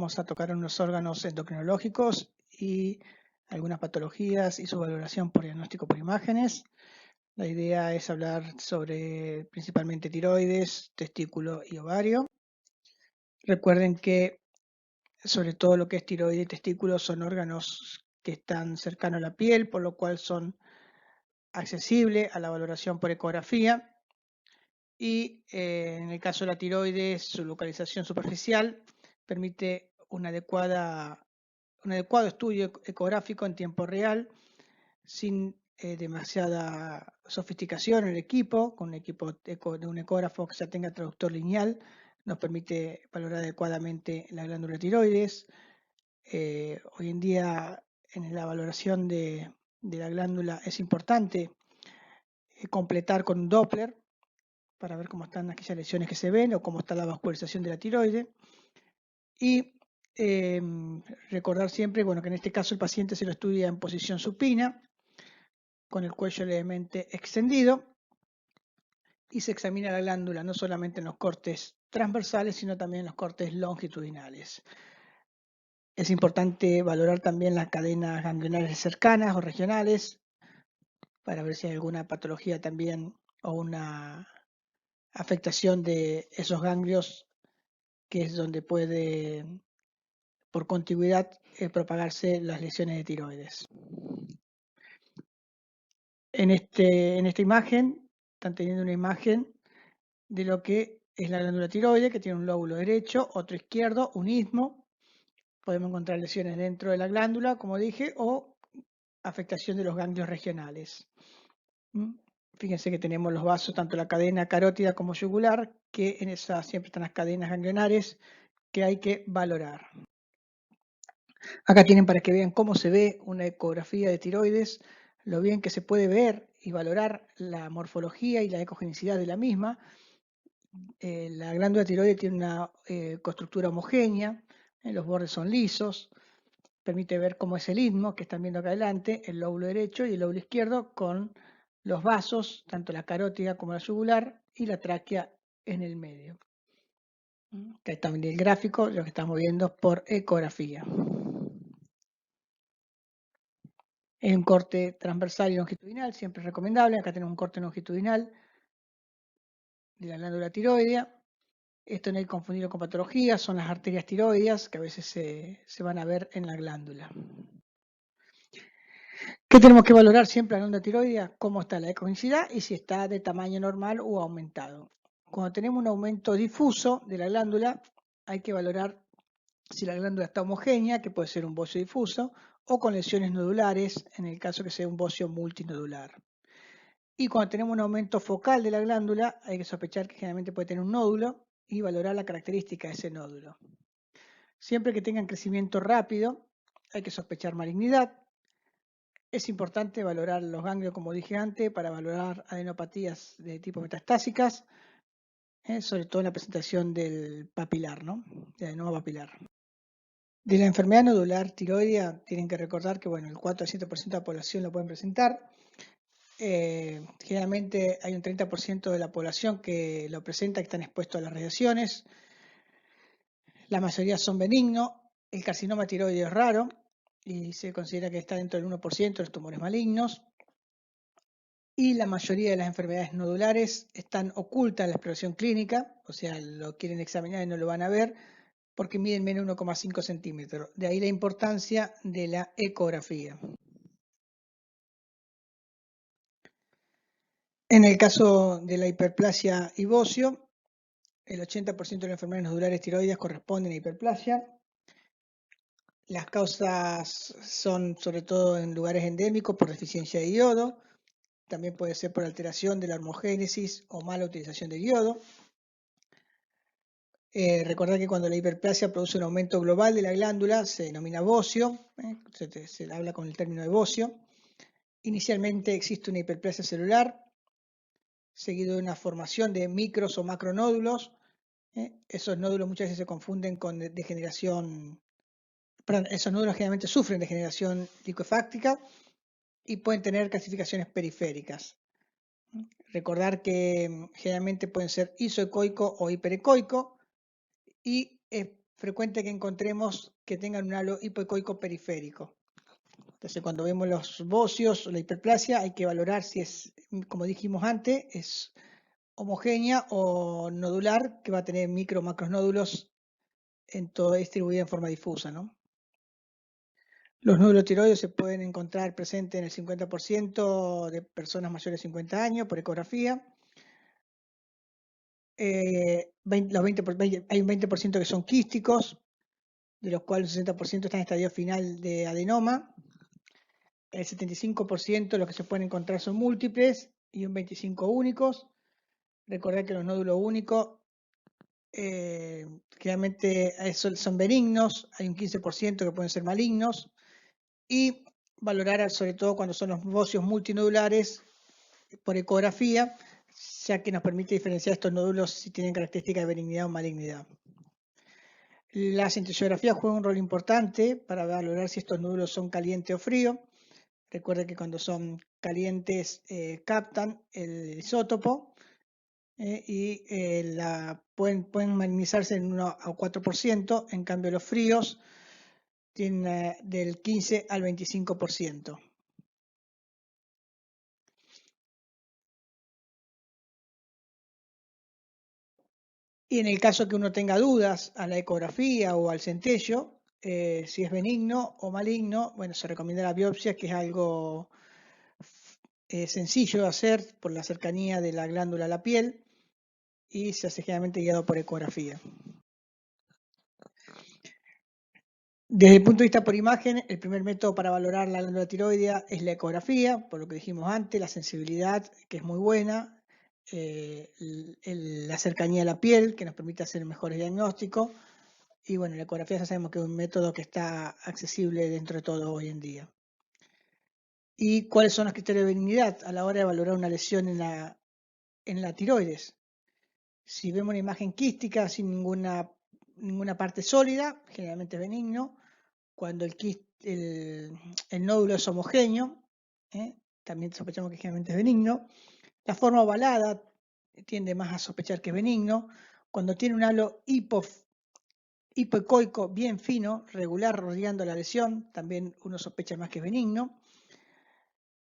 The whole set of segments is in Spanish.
vamos a tocar unos órganos endocrinológicos y algunas patologías y su valoración por diagnóstico por imágenes. La idea es hablar sobre principalmente tiroides, testículo y ovario. Recuerden que sobre todo lo que es tiroides y testículo son órganos que están cercanos a la piel, por lo cual son accesibles a la valoración por ecografía. Y en el caso de la tiroides, su localización superficial permite un adecuado estudio ecográfico en tiempo real, sin demasiada sofisticación en el equipo, con un equipo de un ecógrafo que ya tenga traductor lineal, nos permite valorar adecuadamente la glándula tiroides. Hoy en día, en la valoración de la glándula es importante completar con un Doppler para ver cómo están aquellas lesiones que se ven o cómo está la vascularización de la tiroide. Y recordar siempre, bueno, que en este caso el paciente se lo estudia en posición supina, con el cuello levemente extendido, y se examina la glándula no solamente en los cortes transversales, sino también en los cortes longitudinales. Es importante valorar también las cadenas ganglionares cercanas o regionales, para ver si hay alguna patología también o una afectación de esos ganglios, que es donde puede, por contigüidad, propagarse las lesiones de tiroides. En esta imagen, están teniendo una imagen de lo que es la glándula tiroide, que tiene un lóbulo derecho, otro izquierdo, un istmo. Podemos encontrar lesiones dentro de la glándula, como dije, o afectación de los ganglios regionales. Fíjense que tenemos los vasos, tanto la cadena carótida como yugular, que en esa siempre están las cadenas ganglionares que hay que valorar. Acá tienen para que vean cómo se ve una ecografía de tiroides, lo bien que se puede ver y valorar la morfología y la ecogenicidad de la misma. La glándula tiroide tiene una coestructura homogénea, los bordes son lisos, permite ver cómo es el istmo, que están viendo acá adelante, el lóbulo derecho y el lóbulo izquierdo, con los vasos, tanto la carótida como la yugular, y la tráquea en el medio. Acá está el gráfico, lo que estamos viendo por ecografía. Es un corte transversal y longitudinal, siempre es recomendable. Acá tenemos un corte longitudinal de la glándula tiroidea. Esto no hay que confundirlo con patologías, son las arterias tiroideas que a veces se van a ver en la glándula. ¿Qué tenemos que valorar siempre la glándula tiroidea? Cómo está la ecogenicidad y si está de tamaño normal o aumentado. Cuando tenemos un aumento difuso de la glándula, hay que valorar si la glándula está homogénea, que puede ser un bocio difuso, o con lesiones nodulares, en el caso que sea un bocio multinodular. Y cuando tenemos un aumento focal de la glándula, hay que sospechar que generalmente puede tener un nódulo y valorar la característica de ese nódulo. Siempre que tengan crecimiento rápido, hay que sospechar malignidad. Es importante valorar los ganglios, como dije antes, para valorar adenopatías de tipo metastásicas, sobre todo en la presentación del papilar, ¿no? De adenoma papilar. De la enfermedad nodular tiroidea, tienen que recordar que bueno, el 4 al 7% de la población lo pueden presentar. Generalmente hay un 30% de la población que lo presenta, que están expuestos a las radiaciones. La mayoría son benignos. El carcinoma tiroideo es raro y se considera que está dentro del 1% de los tumores malignos. Y la mayoría de las enfermedades nodulares están ocultas en la exploración clínica, o sea, lo quieren examinar y no lo van a ver, porque miden menos de 1,5 centímetros. De ahí la importancia de la ecografía. En el caso de la hiperplasia y bocio, el 80% de las enfermedades nodulares tiroideas corresponden a hiperplasia. Las causas son sobre todo en lugares endémicos por deficiencia de yodo. También puede ser por alteración de la hormogénesis o mala utilización de yodo. Recordar que cuando la hiperplasia produce un aumento global de la glándula se denomina bocio, se habla con el término de bocio. Inicialmente existe una hiperplasia celular, seguido de una formación de micros o macronódulos. Esos nódulos muchas veces se confunden con degeneración, perdón, esos nódulos generalmente sufren degeneración liquefáctica y pueden tener calcificaciones periféricas. Recordar que generalmente pueden ser isoecoico o hiperecoico y es frecuente que encontremos que tengan un halo hipoecoico periférico. Entonces, cuando vemos los bocios o la hiperplasia, hay que valorar si es, como dijimos antes, es homogénea o nodular, que va a tener micro o macronódulos en todo, distribuida en forma difusa, ¿no? Los nódulos tiroides se pueden encontrar presentes en el 50% de personas mayores de 50 años por ecografía. Hay un 20% que son quísticos, de los cuales el 60% están en estadio final de adenoma. El 75% de los que se pueden encontrar son múltiples y un 25% únicos. Recordad que los nódulos únicos generalmente son benignos, hay un 15% que pueden ser malignos, y valorar sobre todo cuando son los bocios multinodulares por ecografía, ya que nos permite diferenciar estos nódulos si tienen características de benignidad o malignidad. La cintigrafía juega un rol importante para valorar si estos nódulos son calientes o fríos. Recuerden que cuando son calientes captan el isótopo y pueden magnetizarse en 1 a 4%, en cambio los fríos tienen del 15 al 25%. Y en el caso que uno tenga dudas a la ecografía o al centello, si es benigno o maligno, bueno, se recomienda la biopsia, que es algo sencillo de hacer por la cercanía de la glándula a la piel y se hace generalmente guiado por ecografía. Desde el punto de vista por imagen, el primer método para valorar la glándula tiroidea es la ecografía, por lo que dijimos antes, la sensibilidad, que es muy buena, la cercanía a la piel, que nos permite hacer mejores diagnósticos, y bueno, la ecografía ya sabemos que es un método que está accesible dentro de todo hoy en día. ¿Y cuáles son los criterios de benignidad a la hora de valorar una lesión en la tiroides? Si vemos una imagen quística sin ninguna parte sólida, generalmente es benigno. Cuando el nódulo es homogéneo, también sospechamos que generalmente es benigno. La forma ovalada tiende más a sospechar que es benigno. Cuando tiene un halo hipoecoico bien fino, regular, rodeando la lesión, también uno sospecha más que es benigno.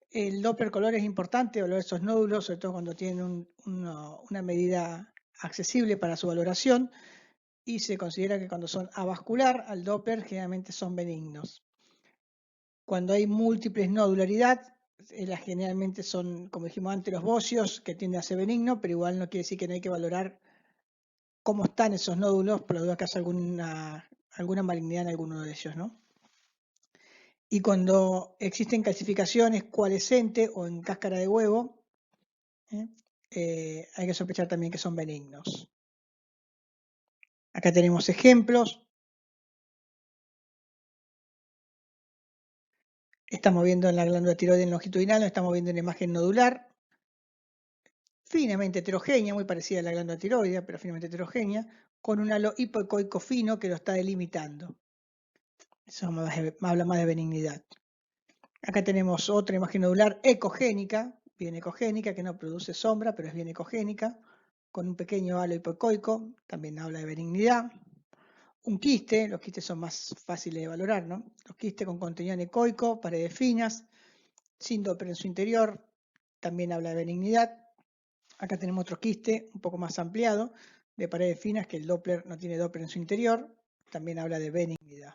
El Doppler color es importante, valorar esos nódulos, sobre todo cuando tienen una medida accesible para su valoración, y se considera que cuando son avascular al Doppler generalmente son benignos. Cuando hay múltiples nodularidad, generalmente son, como dijimos antes, los bocios, que tienden a ser benignos, pero igual no quiere decir que no hay que valorar cómo están esos nódulos, por la duda que haya alguna malignidad en alguno de ellos, ¿no? Y cuando existen calcificaciones coalescentes o en cáscara de huevo, hay que sospechar también que son benignos. Acá tenemos ejemplos. Estamos viendo en la glándula tiroidea longitudinal, estamos viendo una imagen nodular, finamente heterogénea, muy parecida a la glándula tiroidea, pero finamente heterogénea, con un halo hipoecoico fino que lo está delimitando. Eso habla más de benignidad. Acá tenemos otra imagen nodular ecogénica, bien ecogénica, que no produce sombra, pero es bien ecogénica, con un pequeño halo hipoecoico, también habla de benignidad. Un quiste, los quistes son más fáciles de valorar, ¿no? Los quistes con contenido anecoico, paredes finas, sin Doppler en su interior, también habla de benignidad. Acá tenemos otro quiste un poco más ampliado, de paredes finas, que el Doppler no tiene Doppler en su interior, también habla de benignidad.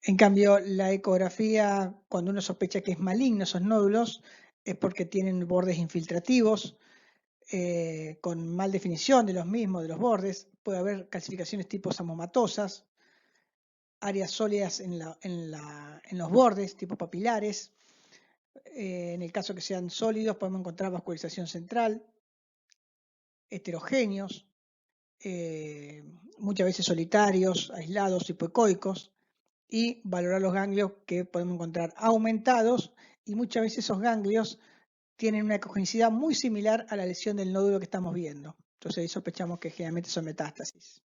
En cambio, la ecografía, cuando uno sospecha que es maligno esos nódulos, es porque tienen bordes infiltrativos, con mal definición de los mismos, de los bordes. Puede haber calcificaciones tipo samomatosas, áreas sólidas en los bordes, tipo papilares. En el caso que sean sólidos, podemos encontrar vascularización central, heterogéneos, muchas veces solitarios, aislados, hipoecoicos, y valorar los ganglios que podemos encontrar aumentados, y muchas veces esos ganglios tienen una ecogenicidad muy similar a la lesión del nódulo que estamos viendo. Entonces ahí sospechamos que generalmente son metástasis.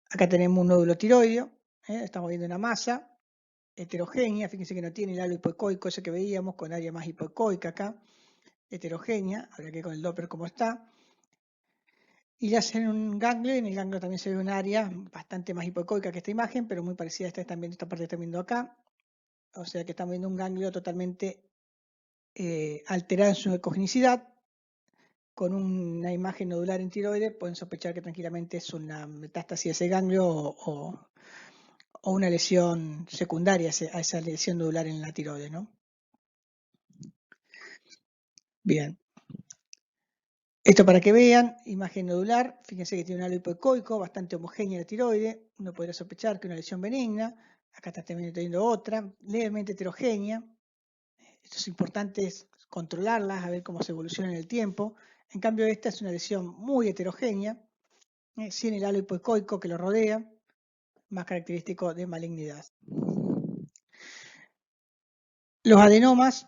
Acá tenemos un nódulo tiroideo, estamos viendo una masa heterogénea, fíjense que no tiene el halo hipoecoico ese que veíamos, con área más hipoecoica acá, heterogénea, habrá que ver con el Doppler cómo está. Y ya hacen un ganglio, y en el ganglio también se ve un área bastante más hipoecoica que esta imagen, pero muy parecida a esta que están viendo, esta parte que están viendo acá. O sea que están viendo un ganglio totalmente alterada en su ecogenicidad. Con una imagen nodular en tiroides pueden sospechar que tranquilamente es una metástasis de ese ganglio o una lesión secundaria a esa lesión nodular en la tiroides, ¿no? Bien. Esto para que vean, imagen nodular, fíjense que tiene un halo hipoecoico bastante homogéneo la tiroide, uno podría sospechar que una lesión benigna, acá está también teniendo otra, levemente heterogénea, esto es importante controlarlas, a ver cómo se evoluciona en el tiempo, en cambio esta es una lesión muy heterogénea, sin el halo hipoecoico que lo rodea, más característico de malignidad. Los adenomas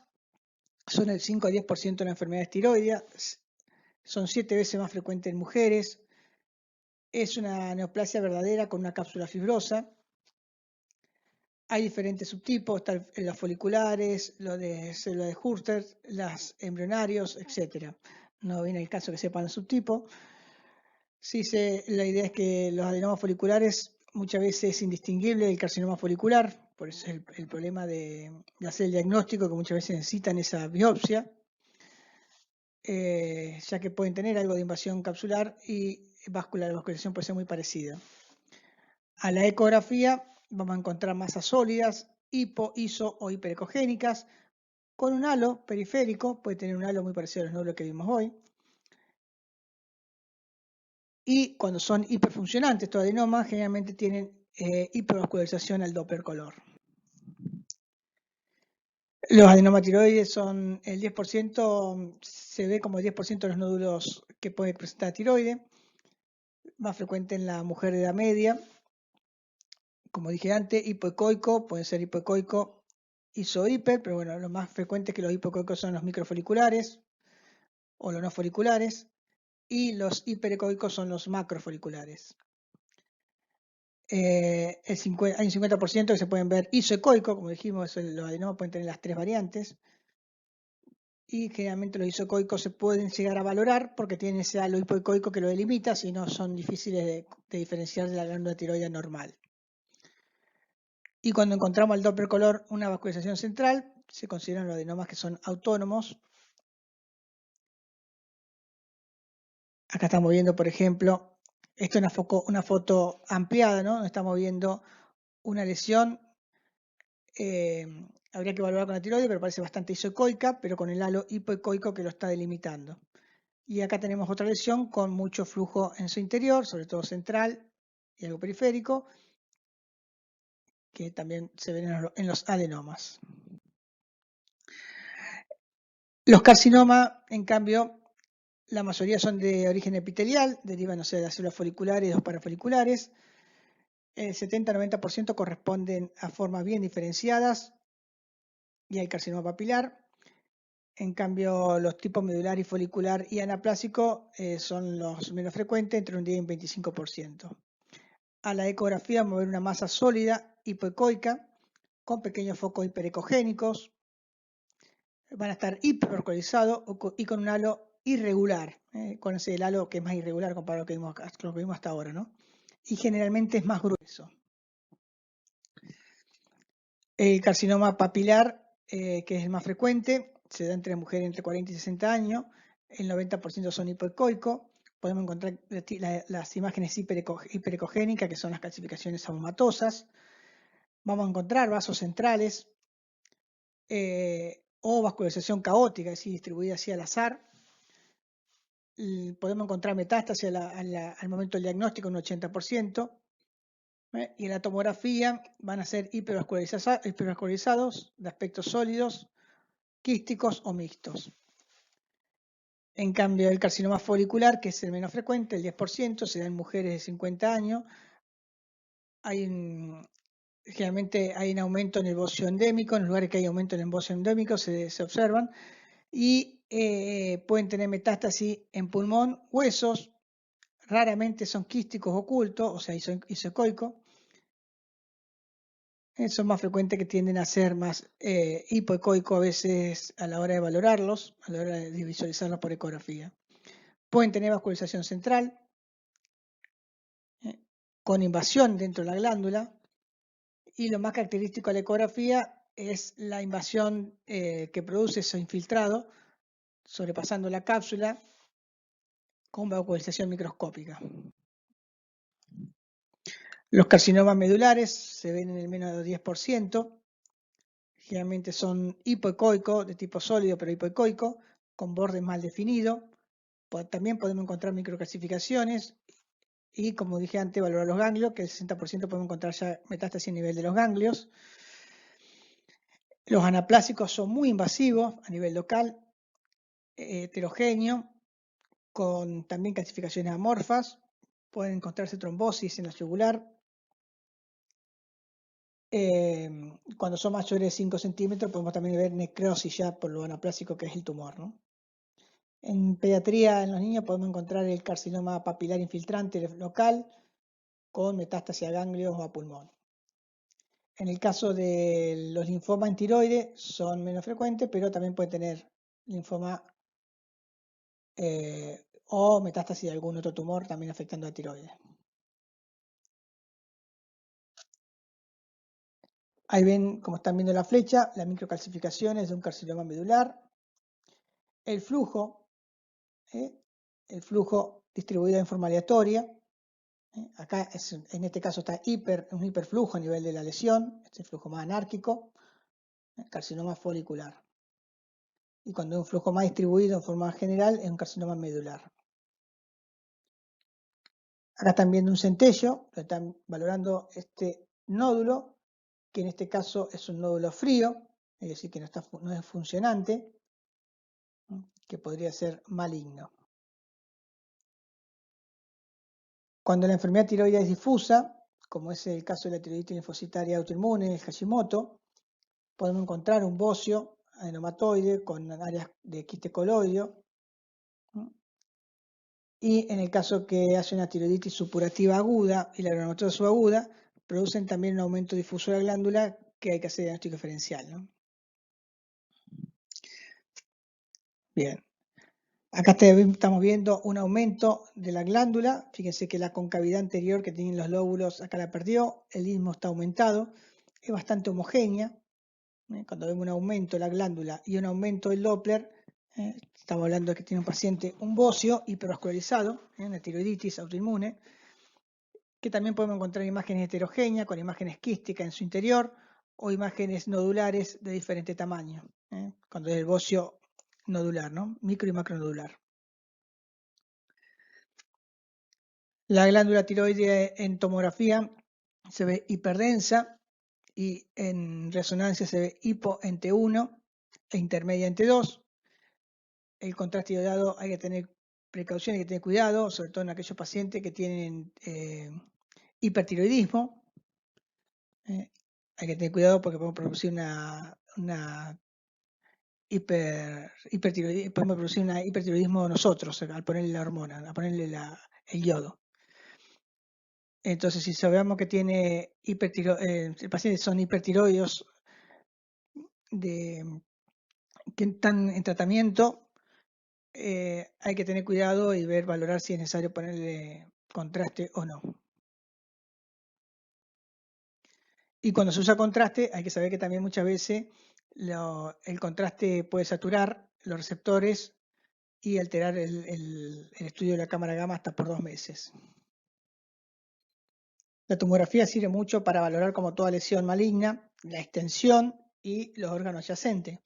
son el 5 a 10% de las enfermedades tiroideas, son 7 veces más frecuentes en mujeres, es una neoplasia verdadera con una cápsula fibrosa. Hay diferentes subtipos, están los foliculares, los de célula de Hurter, los embrionarios, etc. No viene el caso que sepan el subtipo. Sí, la idea es que los adenomas foliculares muchas veces es indistinguible del carcinoma folicular, por eso es el problema de hacer el diagnóstico, que muchas veces necesitan esa biopsia, ya que pueden tener algo de invasión capsular y la vascularización puede ser muy parecida. A la ecografía vamos a encontrar masas sólidas, hipo, iso o hiperecogénicas, con un halo periférico, puede tener un halo muy parecido a los nódulos que vimos hoy. Y cuando son hiperfuncionantes, estos adenomas generalmente tienen hipervascularización al Doppler color. Los adenomas tiroides son el 10%, se ve como el 10% de los nódulos que puede presentar tiroide, más frecuente en la mujer de edad media. Como dije antes, hipoecoico, puede ser hipoecoico, isohiper, pero bueno, lo más frecuente es que los hipoecoicos son los microfoliculares o los no foliculares, y los hiperecoicos son los macrofoliculares. Hay un 50% que se pueden ver isoecoico, como dijimos, los adenomas pueden tener las 3 variantes, y generalmente los isoecoicos se pueden llegar a valorar porque tienen ese halo hipoecoico que lo delimita, si no son difíciles de diferenciar de la glándula tiroidea normal. Y cuando encontramos el Doppler color, una vascularización central, se consideran los adenomas que son autónomos. Acá estamos viendo, por ejemplo, esto es una foto ampliada, ¿no? Estamos viendo una lesión, habría que evaluar con la tiroide, pero parece bastante isoecoica, pero con el halo hipoecoico que lo está delimitando. Y acá tenemos otra lesión con mucho flujo en su interior, sobre todo central y algo periférico, que también se ven en los adenomas. Los carcinomas, en cambio, la mayoría son de origen epitelial, derivan, de las células foliculares y los parafoliculares. El 70-90% corresponden a formas bien diferenciadas y hay carcinoma papilar. En cambio, los tipos medular y folicular y anaplásico son los menos frecuentes, entre un 10 y un 25%. A la ecografía vamos a ver una masa sólida hipoecoica con pequeños focos hiperecogénicos. Van a estar hipervascularizados y con un halo irregular, con ese halo que es más irregular comparado a lo que vimos hasta ahora, ¿no? Y generalmente es más grueso. El carcinoma papilar, que es el más frecuente, se da entre mujeres entre 40 y 60 años, el 90% son hipoecoicos, podemos encontrar las imágenes hiperecogénicas, que son las calcificaciones abomatosas, vamos a encontrar vasos centrales o vascularización caótica, es decir, distribuida así al azar. Podemos encontrar metástasis al momento del diagnóstico en un 80%. Y en la tomografía van a ser hipervascularizados de aspectos sólidos, quísticos o mixtos. En cambio, el carcinoma folicular, que es el menos frecuente, el 10%, se da en mujeres de 50 años. Generalmente hay un aumento en el bocio endémico, en los lugares que hay aumento en el bocio endémico se observan, y pueden tener metástasis en pulmón, huesos, raramente son quísticos ocultos, o sea, isocoicos. Son más frecuentes, que tienden a ser más hipoecoicos a veces a la hora de valorarlos, a la hora de visualizarlos por ecografía. Pueden tener vascularización central, con invasión dentro de la glándula, y lo más característico de la ecografía es la invasión que produce ese infiltrado sobrepasando la cápsula con vascularización microscópica. Los carcinomas medulares se ven en el menos del 10%, generalmente son hipoecoicos, de tipo sólido pero hipoecoico, con bordes mal definidos. También podemos encontrar microcalcificaciones y, como dije antes, valorar los ganglios, que el 60% podemos encontrar ya metástasis a nivel de los ganglios. Los anaplásicos son muy invasivos a nivel local, heterogéneo, con también calcificaciones amorfas. Pueden encontrarse trombosis en la yugular. Cuando son mayores de 5 centímetros podemos también ver necrosis ya por lo anaplásico que es el tumor, ¿no? En pediatría en los niños podemos encontrar el carcinoma papilar infiltrante local con metástasis a ganglios o a pulmón. En el caso de los linfomas en tiroides son menos frecuentes, pero también puede tener linfoma o metástasis de algún otro tumor también afectando a tiroides. Ahí ven, como están viendo la flecha, las microcalcificaciones de un carcinoma medular. El flujo distribuido en forma aleatoria. Acá en este caso está un hiperflujo a nivel de la lesión, este flujo más anárquico, carcinoma folicular. Y cuando hay un flujo más distribuido en forma general es un carcinoma medular. Acá están viendo un centello, están valorando este nódulo, que en este caso es un nódulo frío, es decir, que no es funcionante, que podría ser maligno. Cuando la enfermedad tiroidea es difusa, como es el caso de la tiroiditis linfocitaria autoinmune, el Hashimoto, podemos encontrar un bocio adenomatoide con áreas de quiste coloideo. Y en el caso que hace una tiroiditis supurativa aguda y la granulomatosis subaguda, producen también un aumento difuso de la glándula que hay que hacer diagnóstico diferencial, ¿no? Bien. Acá estamos viendo un aumento de la glándula. Fíjense que la concavidad anterior que tienen los lóbulos acá la perdió, el istmo está aumentado, es bastante homogénea. Cuando vemos un aumento de la glándula y un aumento del Doppler, estamos hablando de que tiene un paciente un bocio hipervascularizado, una tiroiditis autoinmune, que también podemos encontrar imágenes heterogéneas con imágenes quísticas en su interior o imágenes nodulares de diferente tamaño, cuando es el bocio nodular, ¿no? Micro y macronodular. La glándula tiroidea en tomografía se ve hiperdensa y en resonancia se ve hipo en T1 e intermedia en T2. El contraste iodado hay que tener precaución, hay que tener cuidado, sobre todo en aquellos pacientes que tienen hipertiroidismo. Hay que tener cuidado porque podemos producir podemos producir un hipertiroidismo nosotros al ponerle la hormona, al ponerle el yodo. Entonces, si sabemos que tiene el paciente son hipertiroides que están en tratamiento, hay que tener cuidado y valorar si es necesario ponerle contraste o no. Y cuando se usa contraste, hay que saber que también muchas veces el contraste puede saturar los receptores y alterar el estudio de la cámara gamma hasta por 2 meses. La tomografía sirve mucho para valorar, como toda lesión maligna, la extensión y los órganos adyacentes.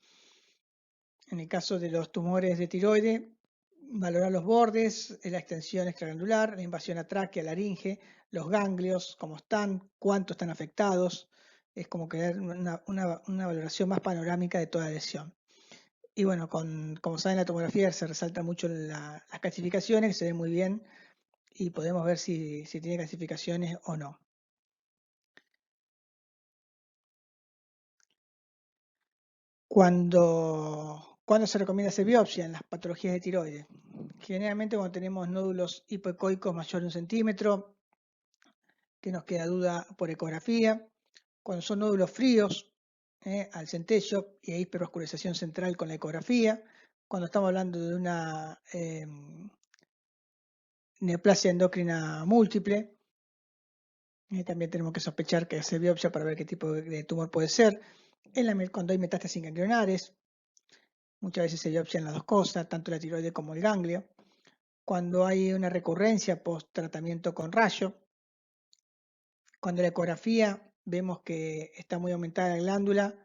En el caso de los tumores de tiroides, valorar los bordes, la extensión extraglandular, la invasión a tráquea, laringe, los ganglios, cómo están, cuánto están afectados. Es como que dar una valoración más panorámica de toda lesión. Y bueno, como saben, la tomografía se resalta mucho las calcificaciones, que se ven muy bien, y podemos ver si tiene calcificaciones o no. ¿Cuándo se recomienda hacer biopsia en las patologías de tiroides? Generalmente cuando tenemos nódulos hipoecoicos mayores de 1 centímetro, que nos queda duda por ecografía. Cuando son nódulos fríos, al centello y hay hipervascularización central con la ecografía. Cuando estamos hablando de una neoplasia endocrina múltiple, También tenemos que sospechar que hacer biopsia para ver qué tipo de tumor puede ser. Cuando hay metástasis ganglionares, muchas veces se biopsian las dos cosas, tanto la tiroides como el ganglio. Cuando hay una recurrencia post tratamiento con rayo, cuando la ecografía vemos que está muy aumentada la glándula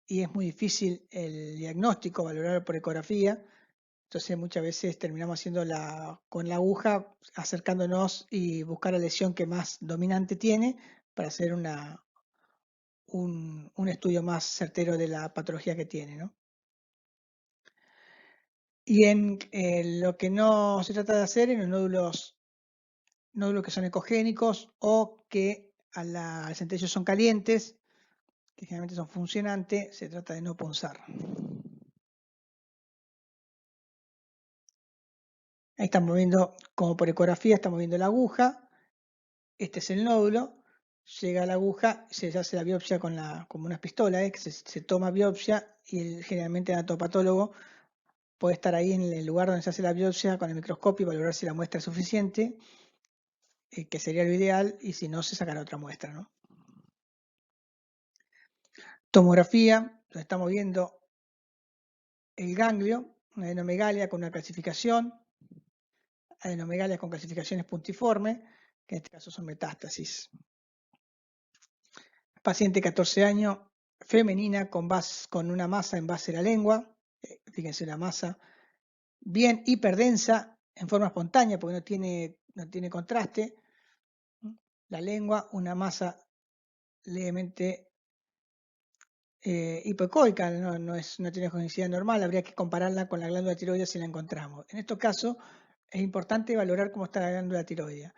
y es muy difícil el diagnóstico, valorar por ecografía, entonces muchas veces terminamos haciendo con la aguja, acercándonos y buscar la lesión que más dominante tiene para hacer un estudio más certero de la patología que tiene, ¿no? Y en lo que no se trata de hacer en los nódulos que son ecogénicos o que al centello son calientes, que generalmente son funcionantes, se trata de no punzar. Ahí estamos viendo, como por ecografía, estamos viendo la aguja. Este es el nódulo. Llega la aguja, se hace la biopsia como unas pistolas, que se toma biopsia y generalmente el anatopatólogo puede estar ahí en el lugar donde se hace la biopsia con el microscopio y valorar si la muestra es suficiente, que sería lo ideal, y si no, se sacará otra muestra, ¿no? Tomografía, donde estamos viendo el ganglio, una adenomegalia con una calcificación, adenomegalias con calcificaciones puntiformes, que en este caso son metástasis. Paciente 14 años, femenina con una masa en base de la lengua, fíjense una masa bien hiperdensa en forma espontánea porque no tiene contraste. La lengua, una masa levemente hipoecoica, no tiene conicidad normal, habría que compararla con la glándula tiroides si la encontramos. En estos casos es importante valorar cómo está la glándula tiroidea.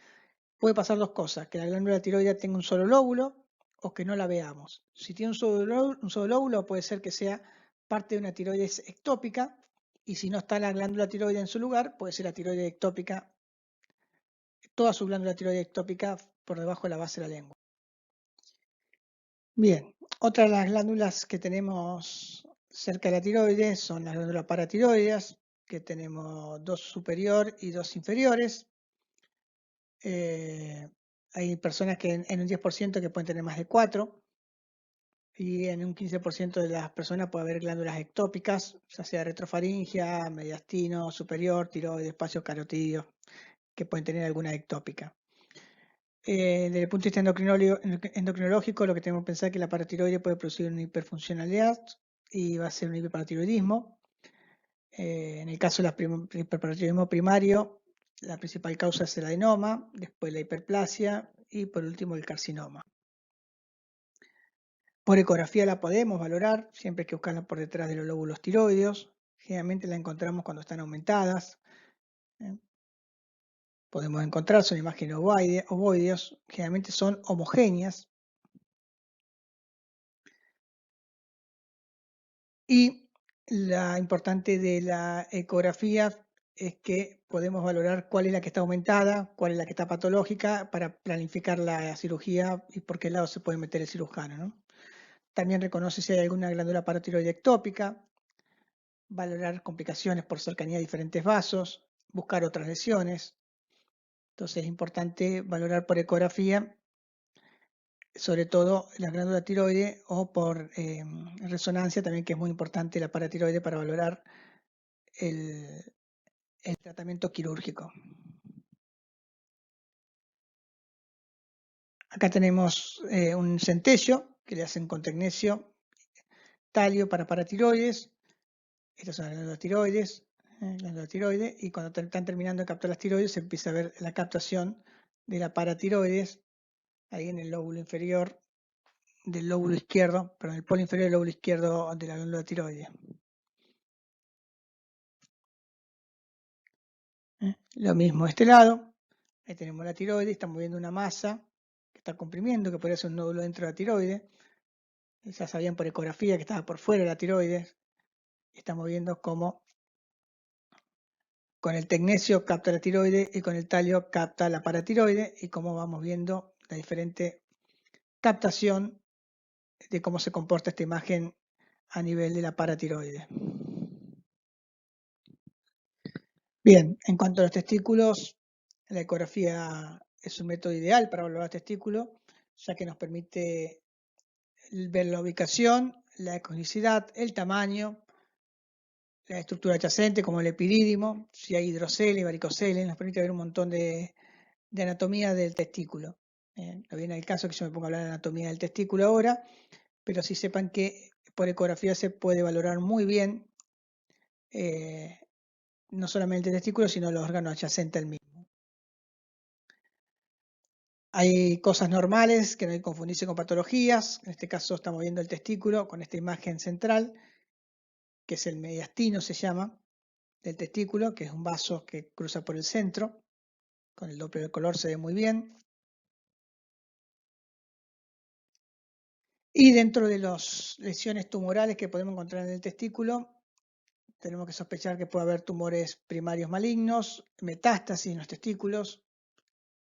Puede pasar dos cosas, que la glándula tiroidea tenga un solo lóbulo o que no la veamos. Si tiene un solo lóbulo, puede ser que sea parte de una tiroides ectópica, y si no está la glándula tiroidea en su lugar, puede ser la tiroides ectópica, toda su glándula tiroidea ectópica por debajo de la base de la lengua. Bien, otra de las glándulas que tenemos cerca de la tiroides son las glándulas paratiroideas, que tenemos dos superior y dos inferiores. Hay personas que en un 10% que pueden tener más de 4, y en un 15% de las personas puede haber glándulas ectópicas, ya sea retrofaringia, mediastino, superior, tiroides, espacio carotidio, que pueden tener alguna ectópica. Desde el punto de vista endocrinológico, lo que tenemos que pensar es que la paratiroide puede producir una hiperfuncionalidad y va a ser un hiperparatiroidismo. En el caso del hiperparatiroidismo primario, la principal causa es el adenoma, después la hiperplasia y por último el carcinoma. Por ecografía la podemos valorar, siempre hay que buscarla por detrás de los lóbulos tiroideos. Generalmente la encontramos cuando están aumentadas. Podemos encontrar, son imágenes ovoideos, generalmente son homogéneas. Y la importante de la ecografía es que podemos valorar cuál es la que está aumentada, cuál es la que está patológica para planificar la cirugía y por qué lado se puede meter el cirujano, ¿no? También reconoce si hay alguna glándula paratiroide ectópica, valorar complicaciones por cercanía a diferentes vasos, buscar otras lesiones. Entonces es importante valorar por ecografía, sobre todo la glándula tiroide, o por resonancia también, que es muy importante la paratiroide para valorar el tratamiento quirúrgico. Acá tenemos un centello que le hacen con tecnecio, talio para paratiroides. Estas son las glándulas tiroides, y cuando están terminando de captar las tiroides se empieza a ver la captación de la paratiroides ahí en el lóbulo inferior del lóbulo izquierdo, perdón, el polo inferior del lóbulo izquierdo de la glándula tiroide. Lo mismo de este lado, ahí tenemos la tiroide, estamos viendo una masa que está comprimiendo, que podría ser un nódulo dentro de la tiroide. Ya sabían por ecografía que estaba por fuera de la tiroides. Estamos viendo cómo con el tecnecio capta la tiroide y con el talio capta la paratiroide, y cómo vamos viendo la diferente captación de cómo se comporta esta imagen a nivel de la paratiroide. Bien, en cuanto a los testículos, la ecografía es un método ideal para valorar testículo, ya que nos permite ver la ubicación, la ecogenicidad, el tamaño, la estructura adyacente como el epidídimo, si hay hidrocele, varicocele, nos permite ver un montón de anatomía del testículo. No viene al caso que yo me ponga a hablar de anatomía del testículo ahora, pero sí sepan que por ecografía se puede valorar muy bien no solamente el testículo, sino los órganos adyacentes al mismo. Hay cosas normales que no hay que confundirse con patologías. En este caso estamos viendo el testículo con esta imagen central, que es el mediastino, se llama, del testículo, que es un vaso que cruza por el centro. Con el Doppler de color se ve muy bien. Y dentro de las lesiones tumorales que podemos encontrar en el testículo, tenemos que sospechar que puede haber tumores primarios malignos, metástasis en los testículos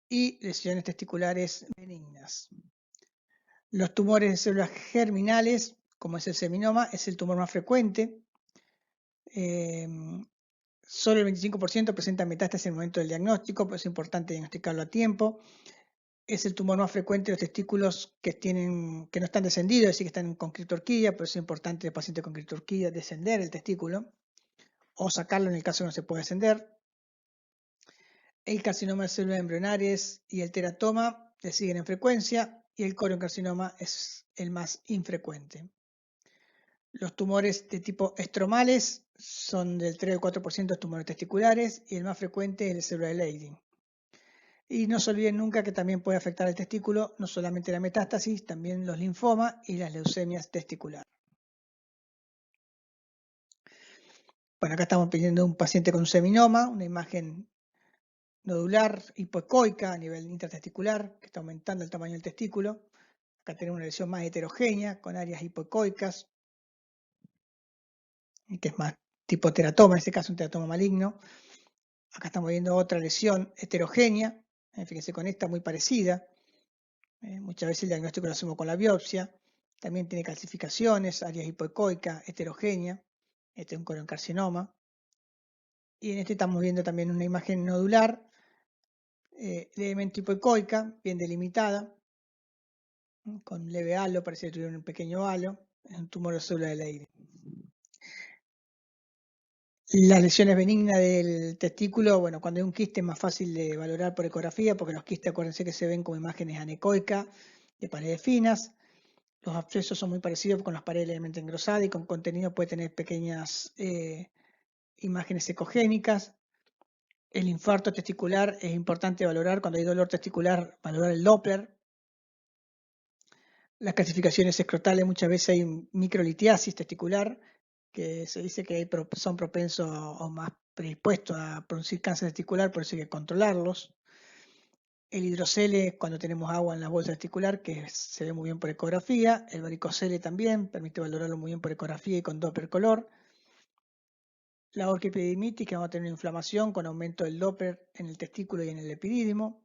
y lesiones testiculares benignas. Los tumores de células germinales, como es el seminoma, es el tumor más frecuente. Solo el 25% presenta metástasis en el momento del diagnóstico, pero es importante diagnosticarlo a tiempo. Es el tumor más frecuente de los testículos que no están descendidos, es decir, que están con criptorquidia, pero es importante el paciente con criptorquidia descender el testículo o sacarlo en el caso que no se puede descender. El carcinoma de células embrionarias y el teratoma le siguen en frecuencia y el coloncarcinoma es el más infrecuente. Los tumores de tipo estromales son del 3 al 4% de tumores testiculares y el más frecuente es el célula de Leydig. Y no se olviden nunca que también puede afectar el testículo, no solamente la metástasis, también los linfomas y las leucemias testiculares. Bueno, acá estamos pidiendo un paciente con seminoma, una imagen nodular hipoecoica a nivel intratesticular, que está aumentando el tamaño del testículo. Acá tenemos una lesión más heterogénea, con áreas hipoecoicas, que es más tipo teratoma, en este caso un teratoma maligno. Acá estamos viendo otra lesión heterogénea, fíjense con esta muy parecida. Muchas veces el diagnóstico lo hacemos con la biopsia. También tiene calcificaciones, áreas hipoecoicas, heterogénea. Este es un coloncarcinoma. Y en este estamos viendo también una imagen nodular, levemente hipoecoica, bien delimitada, con leve halo, parece que tuvieron un pequeño halo. Es un tumor de célula de Leydig. Las lesiones benignas del testículo, bueno, cuando hay un quiste es más fácil de valorar por ecografía, porque los quistes, acuérdense que se ven como imágenes anecoicas de paredes finas. Los abscesos son muy parecidos con las paredes levemente engrosadas y con contenido puede tener pequeñas imágenes ecogénicas. El infarto testicular es importante valorar cuando hay dolor testicular, valorar el Doppler. Las calcificaciones escrotales, muchas veces hay microlitiasis testicular, que se dice que son propensos o más predispuestos a producir cáncer testicular, por eso hay que controlarlos. El hidrocele cuando tenemos agua en la bolsa testicular, que se ve muy bien por ecografía. El varicocele también, permite valorarlo muy bien por ecografía y con Doppler color. La orquiepididimitis, que vamos a tener una inflamación con aumento del Doppler en el testículo y en el epidídimo.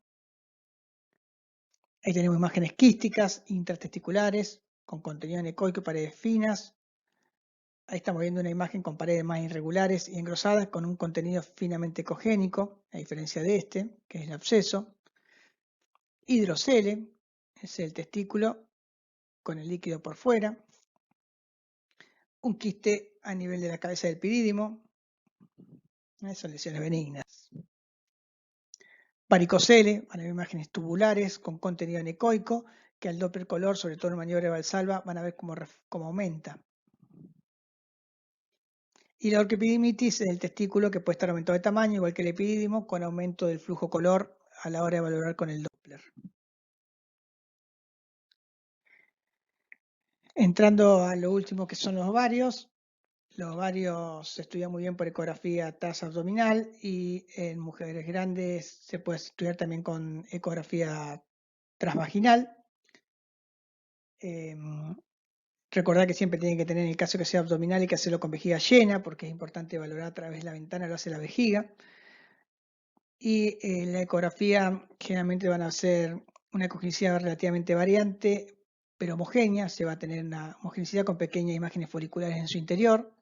Ahí tenemos imágenes quísticas, intratesticulares, con contenido anecoico y paredes finas. Ahí estamos viendo una imagen con paredes más irregulares y engrosadas con un contenido finamente ecogénico, a diferencia de este, que es el absceso. Hidrocele, es el testículo con el líquido por fuera. Un quiste a nivel de la cabeza del epidídimo. Son lesiones benignas. Varicocele, van a ver imágenes tubulares con contenido anecoico, que al Doppler color, sobre todo en maniobra de Valsalva, van a ver cómo aumenta. Y la orquiepididimitis es el testículo que puede estar aumentado de tamaño, igual que el epidídimo, con aumento del flujo color a la hora de valorar con el Doppler. Entrando a lo último que son los ovarios se estudian muy bien por ecografía transabdominal y en mujeres grandes se puede estudiar también con ecografía transvaginal. Recordar que siempre tienen que tener, en el caso que sea abdominal, hay que hacerlo con vejiga llena, porque es importante valorar a través de la ventana, lo hace la vejiga. Y la ecografía generalmente van a ser una ecogenicidad relativamente variante, pero homogénea, se va a tener una homogenicidad con pequeñas imágenes foliculares en su interior.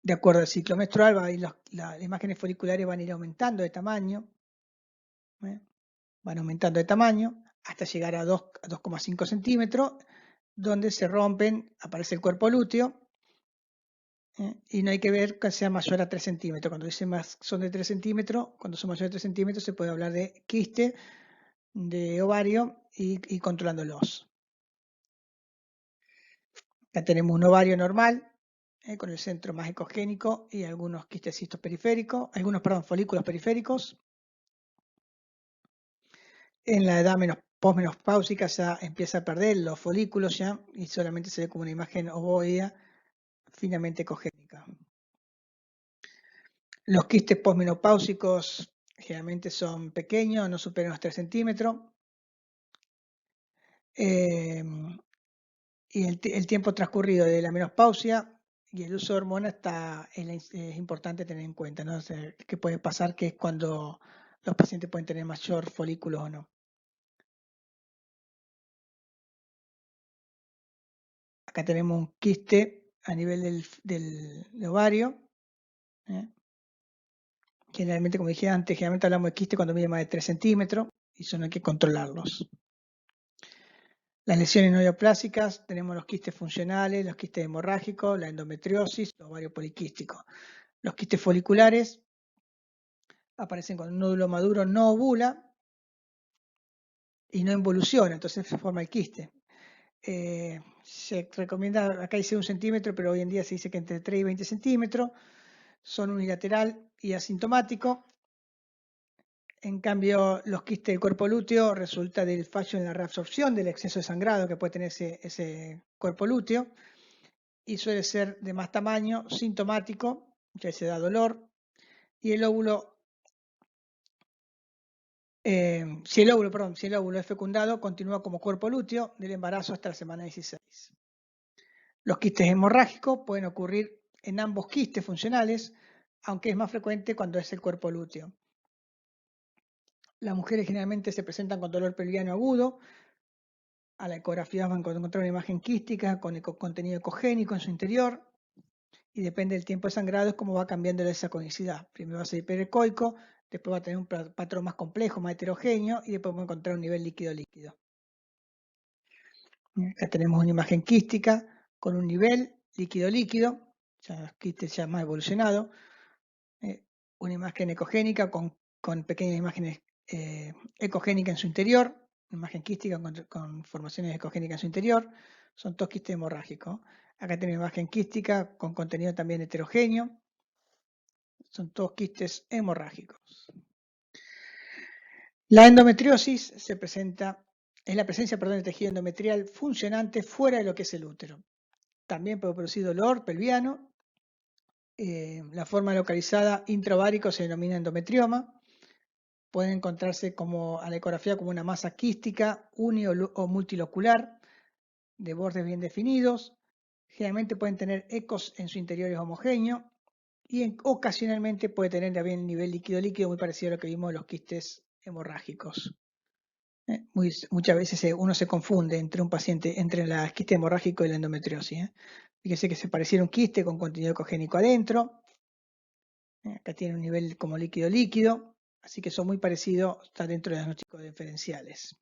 de acuerdo al ciclo menstrual, las imágenes foliculares van a ir aumentando de tamaño, van aumentando de tamaño hasta llegar a 2,5 centímetros, donde se rompen, aparece el cuerpo lúteo, y no hay que ver que sea mayor a 3 centímetros. Cuando dice son de 3 centímetros, cuando son mayores de 3 centímetros se puede hablar de quiste, de ovario y controlándolos. Acá tenemos un ovario normal, con el centro más ecogénico y algunos quistecitos periféricos, folículos periféricos. En la edad posmenopáusica ya empieza a perder los folículos ya y solamente se ve como una imagen ovoidea finamente ecogénica. Los quistes posmenopáusicos generalmente son pequeños, no superan los 3 centímetros. Y el tiempo transcurrido de la menopausia y el uso de hormonas es importante tener en cuenta, ¿no? O sea, ¿qué puede pasar? Que es cuando los pacientes pueden tener mayor folículo o no. Acá tenemos un quiste a nivel del ovario. Generalmente, como dije antes, generalmente hablamos de quiste cuando mide más de 3 centímetros y son hay que controlarlos. Las lesiones neoplásicas, tenemos los quistes funcionales, los quistes hemorrágicos, la endometriosis, el ovario poliquístico. Los quistes foliculares aparecen cuando un nódulo maduro no ovula y no involuciona, entonces se forma el quiste. Se recomienda, acá dice 1 centímetro, pero hoy en día se dice que entre 3 y 20 centímetros, son unilateral y asintomático. En cambio, los quistes del cuerpo lúteo resulta del fallo en la reabsorción del exceso de sangrado que puede tener ese cuerpo lúteo y suele ser de más tamaño, sintomático, ya se da dolor, y el óvulo si el óvulo es fecundado, continúa como cuerpo lúteo del embarazo hasta la semana 16. Los quistes hemorrágicos pueden ocurrir en ambos quistes funcionales, aunque es más frecuente cuando es el cuerpo lúteo. Las mujeres generalmente se presentan con dolor pelviano agudo. A la ecografía van a encontrar una imagen quística con contenido ecogénico en su interior y depende del tiempo de sangrado es cómo va cambiando la saconicidad. Primero va a ser hiperecoico, después va a tener un patrón más complejo, más heterogéneo y después va a encontrar un nivel líquido-líquido. Acá tenemos una imagen quística con un nivel líquido-líquido, ya quistes ya más evolucionado, una imagen ecogénica con pequeñas imágenes ecogénicas en su interior, una imagen quística con formaciones ecogénicas en su interior, son todos quistes hemorrágicos. Acá tenemos una imagen quística con contenido también heterogéneo, son todos quistes hemorrágicos. La endometriosis es la presencia de tejido endometrial funcionante fuera de lo que es el útero. También puede producir dolor pelviano. La forma localizada intraovárico se denomina endometrioma. Puede encontrarse a la ecografía como una masa quística o multilocular de bordes bien definidos. Generalmente pueden tener ecos en su interior homogéneo y ocasionalmente puede tener también nivel líquido-líquido muy parecido a lo que vimos en los quistes hemorrágicos. Muchas veces uno se confunde entre la quiste hemorrágico y la endometriosis. Fíjese que se pareciera un quiste con contenido ecogénico adentro. Acá tiene un nivel como líquido-líquido, así que son muy parecidos, está dentro de los diagnósticos diferenciales.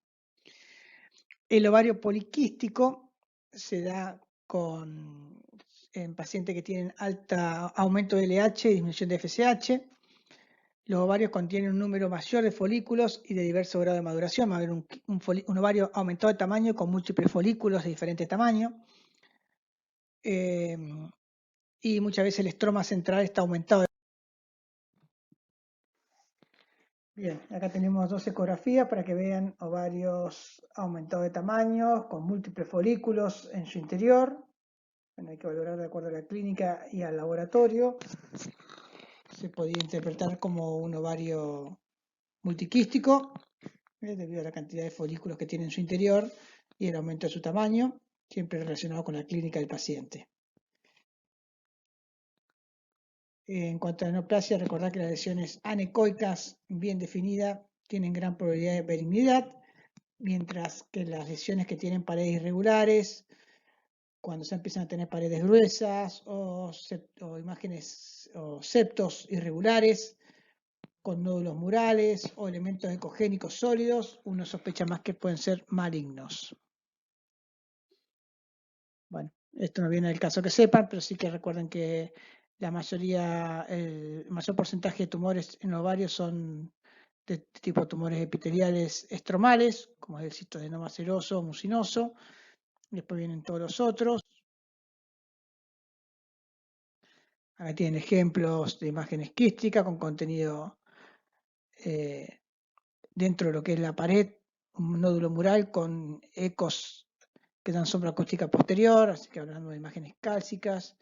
El ovario poliquístico se da en pacientes que tienen aumento de LH y disminución de FSH. Los ovarios contienen un número mayor de folículos y de diverso grado de maduración. Va a haber un ovario aumentado de tamaño con múltiples folículos de diferente tamaño. Y muchas veces el estroma central está aumentado. Bien, acá tenemos 2 ecografías para que vean ovarios aumentados de tamaño, con múltiples folículos en su interior. Bueno, hay que valorar de acuerdo a la clínica y al laboratorio. Se podía interpretar como un ovario multiquístico, debido a la cantidad de folículos que tiene en su interior y el aumento de su tamaño, siempre relacionado con la clínica del paciente. En cuanto a la neoplasia, recordar que las lesiones anecoicas bien definidas tienen gran probabilidad de benignidad, mientras que las lesiones que tienen paredes irregulares, cuando se empiezan a tener paredes gruesas o imágenes o septos irregulares con nódulos murales o elementos ecogénicos sólidos, uno sospecha más que pueden ser malignos. Bueno, esto no viene del caso que sepan, pero sí que recuerden que la mayoría, el mayor porcentaje de tumores en ovarios son de tipo tumores epiteliales estromales, como es el citoadenoma seroso o mucinoso. Después vienen todos los otros. Acá tienen ejemplos de imágenes quísticas con contenido dentro de lo que es la pared, un nódulo mural con ecos que dan sombra acústica posterior, así que hablando de imágenes cálcicas,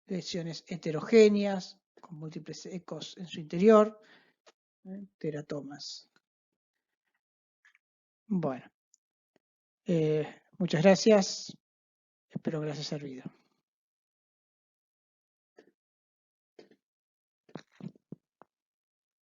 lesiones heterogéneas con múltiples ecos en su interior, teratomas. Bueno, muchas gracias, espero que les haya servido.